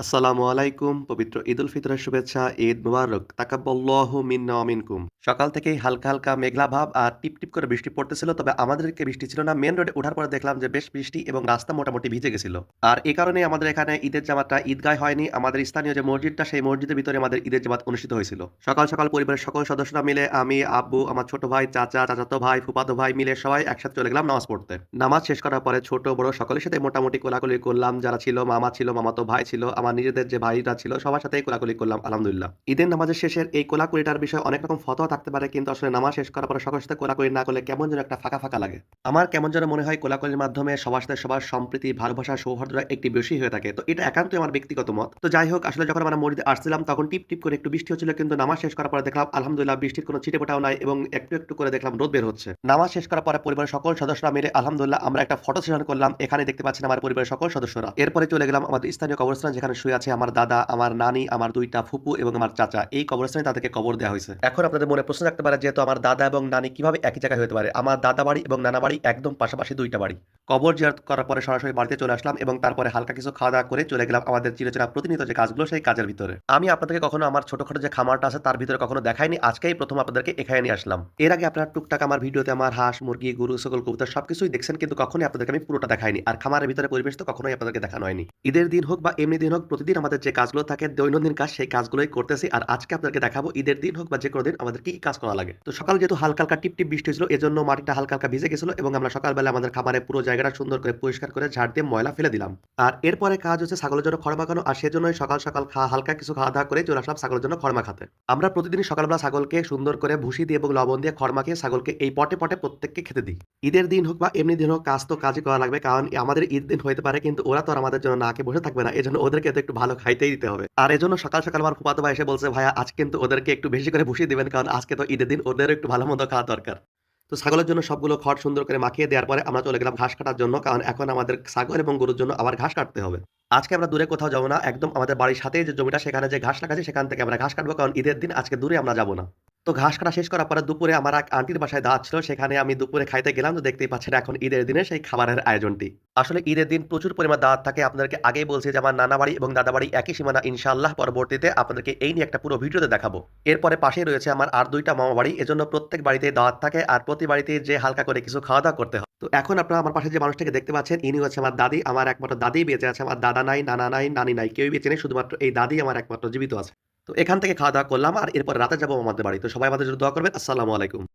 আসসালামু আলাইকুম। পবিত্র ঈদুল ফিতরের শুভেচ্ছা। ঈদ মুবারক। তাকাব্বালাহু মিন্না ওয়া মিনকুম। সকাল থেকেই হালকা, হালকা মেঘলা ভাব আর টিপটিপ করে বৃষ্টি পড়তেছিল। তবে আমাদের এদিকে বৃষ্টি ছিল না। মেইন রোডে ওঠার পরে দেখলাম যে বেশ বৃষ্টি এবং রাস্তা মোটামুটি ভিজে গেছিল। আর এ কারণেই আমাদের এখানে ঈদের জামাতটা ঈদগাহে হয়নি। আমাদের স্থানীয় যে মসজিদটা সেই মসজিদের ভিতরে আমাদের ঈদের জামাত অনুষ্ঠিত হয়েছিল। সকাল, সকাল পরিবারের সকল সদস্যরা মিলে আমি, আব্বু, আমার ছোট ভাই, চাচা, চাচাতো ভাই, ফুফাতো ভাই মিলে সবাই একসাথে চলে গেলাম নামাজ পড়তে। নামাজ শেষ করার পরে ছোট বড় সকলের সাথে মোটামুটি কোলাকুলি করলাম। যারা ছিল মামা ছিল, মামাতো ভাই ছিল, আমার নিজেদের যে ভাইরা ছিল সবার সাথেই কোলাকুলি করলাম আলহামদুলিল্লাহ। ঈদের নামাজের শেষের এই কোলাকুলিটার বিষয়ে অনেক রকম ফতোয়া থাকতে পারে কিন্তু আসলে নামাজ শেষ করার পরে সকলের সাথে কোলাকুলি না করলে কেমন যেন একটা ফাঁকা, ফাঁকা লাগে। আমার কেমন যেন মনে হয় কোলাকুলির মাধ্যমে সবার সাথে সবার সম্প্রীতি, ভালোবাসা, সৌহার্দ্যটা একটি বেশি হয়ে থাকে। তো এটা একান্তই আমার ব্যক্তিগত মত। তো যাই হোক আসলে যখন আমরা মসজিদে আসছিলাম তখন টিপ, টিপ করে একটু বৃষ্টি হচ্ছিল কিন্তু নামাজ শেষ করার পরে দেখলাম আলহামদুলিল্লাহ বৃষ্টির কোনো ছিটেফোঁটাও নাই এবং একটু, একটু করে দেখলাম রোদ বের হচ্ছে। নামাজ শেষ করার পরে পরিবারের সকল সদস্যরা মিলে আলহামদুলিল্লাহ আমরা একটা ফটো সেশন করলাম। এখানে দেখতে পাচ্ছেন আমার পরিবারের সকল সদস্যরা। এরপরে চলে গেলাম আমাদের স্থানীয় কবরস্থান যেখানে শুয়ে আছে আমার দাদা, আমার নানি, আমার ২ টা ফুপু এবং আমার চাচা। এই কবরস্থানে তাদেরকে কবর দেওয়া হয়েছে। এখন আপনাদের মনে প্রশ্ন থাকতে পারে যেহেতু আমার দাদা এবং নানি কিভাবে একই জায়গায় হতে পারে? আমার দাদা বাড়ি এবং নানা বাড়ি একদম পাশাপাশি ২ টা বাড়ি। কবর জিয়ারত করার পরে সরাসরি বাড়িতে চলে আসলাম এবং তারপরে হালকা কিছু খাওয়া-দাওয়া করে চলে গেলাম আমাদের চিরচেনা প্রতিনিয়ত যে কাজগুলো সেই কাজের ভিতরে। আমি আপনাদেরকে কখনো আমার ছোটখাটো যে খামারটা আছে তার ভিতরে কখনো দেখাইনি। আজকেই ১ম আপনাদেরকে এখানে নিয়ে আসলাম। এর আগে আপনারা টুকটাক আমার ভিডিওতে আমার হাঁস, মুরগি, গরু, ছাগল, কবুতর সবকিছুই দেখছেন কিন্তু কখনোই আপনাদেরকে আমি পুরোটা দেখাইনি। আর খামারের ভিতরে পরিবেশ তো কখনোই আপনাদেরকে দেখানো হয়নি। ঈদের দিন হোক বা এমনি দিন হোক প্রতিদিন আমাদের যে কাজগুলো থাকে দৈনন্দিন কাজ সেই কাজগুলোই করতেছি। আর আজকে আপনাদেরকে দেখাবো ঈদের দিন হোক বা যেকোনো দিন আমাদের কি, কি কাজ করা লাগে। তো সকালে যেহেতু হালকা, হালকা টিপটিপ বৃষ্টি হয়েছিল এজন্য মাটিটা হালকা, হালকা ভিজে গেছিল এবং আমরা সকালবেলা আমাদের খামারের পুরো জায়গাটা সুন্দর করে পরিষ্কার করে ঝাড় দিয়ে ময়লা ফেলে দিলাম। আর এরপরে কাজ হচ্ছে ছাগলের জন্য খড় মাখানো আর সেজন্যই সকাল, সকাল হালকা কিছু খাওয়া-দাওয়া করে চলে আসলাম ছাগলের জন্য খড় মাখাতে। আমরা প্রতিদিনই সকালবেলা ছাগলকে সুন্দর করে ভুসি দিয়ে এবং লবণ দিয়ে খড় মাখিয়ে ছাগলকে এই পটে, পটে প্রত্যেককে খেতে দিই। ঈদের দিন হোক বা এমনি দিন হোক কাজ তো কাজই করা লাগবে কারণ আমাদের ঈদ দিন হইতে পারে কিন্তু ওরা তো আর আমাদের জন্য না খেয়ে বসে থাকবে না। এজন্য ওদেরকে তো একটু ভালো খাইতেই দিতে হবে। আর এজন্য সকাল, সকাল আমার ফুফাতো ভাই এসে বলছে, "ভাইয়া আজ কিন্তু ওদেরকে একটু বেশি করে ভুসি দিবেন কারণ আজকে তো ঈদের দিন ওদেরও একটু ভালো মন্দ খাওয়া দরকার।" তো ছাগলের জন্য সবগুলো খড় সুন্দর করে মাখিয়ে দেওয়ার পরে আমরা চলে গেলাম ঘাস কাটার জন্য। কারণ এখন আমাদের ছাগল এবং গরুর জন্য আবার ঘাস কাটতে হবে। আজকে আমরা দূরে কোথাও যাবো না। একদম আমাদের বাড়ির সাথেই যে জমিটা সেখানে যে ঘাস লাগাচ্ছি সেখান থেকে আমরা ঘাস কাটবো কারণ ঈদের দিন আজকে দূরে আমরা যাবো না। তো ঘাস কাটা শেষ করার পরে দুপুরে আমার এক আন্টির বাসায় দাওয়াত ছিল। সেখানে আমি দুপুরে খাইতে গেলাম। তো দেখতেই পাচ্ছেন এখন ঈদের দিনে সেই খাবারের আয়োজনটি। আসলে ঈদের দিন প্রচুর পরিমাণ দাওয়াত থাকে। আপনাদেরকে আগেই বলছি যে আমার নানা বাড়ি এবং দাদা বাড়ি একই সীমানা ইনশাআল্লাহ পরবর্তীতে আপনাদেরকে এই নিয়ে একটা পুরো ভিডিওতে দেখাবো। এরপরে পাশেই রয়েছে আমার আর ২ টা মামা বাড়ি। এজন্য প্রত্যেক বাড়িতেই দাওয়াত থাকে আর প্রতি বাড়িতেই যেয়ে হালকা করে কিছু খাওয়া-দাওয়া করতে হয়। তো এখন আপনারা আমার পাশে যে মানুষটাকে দেখতে পাচ্ছেন ইনি হচ্ছে আমার দাদি। আমার একমাত্র দাদিই বেঁচে আছে। আমার দাদা নাই, নানা নাই, নানি নাই। কেউই বেঁচে নেই। শুধুমাত্র এই দাদিই আমার একমাত্র জীবিত আছে। তো এখান থেকে খাওয়া-দাওয়া করলাম আর এরপর রাতে যাবো মামাদের বাড়ি। তো সবাই আমাদের জন্য দোয়া করবেন। আসসালামু আলাইকুম।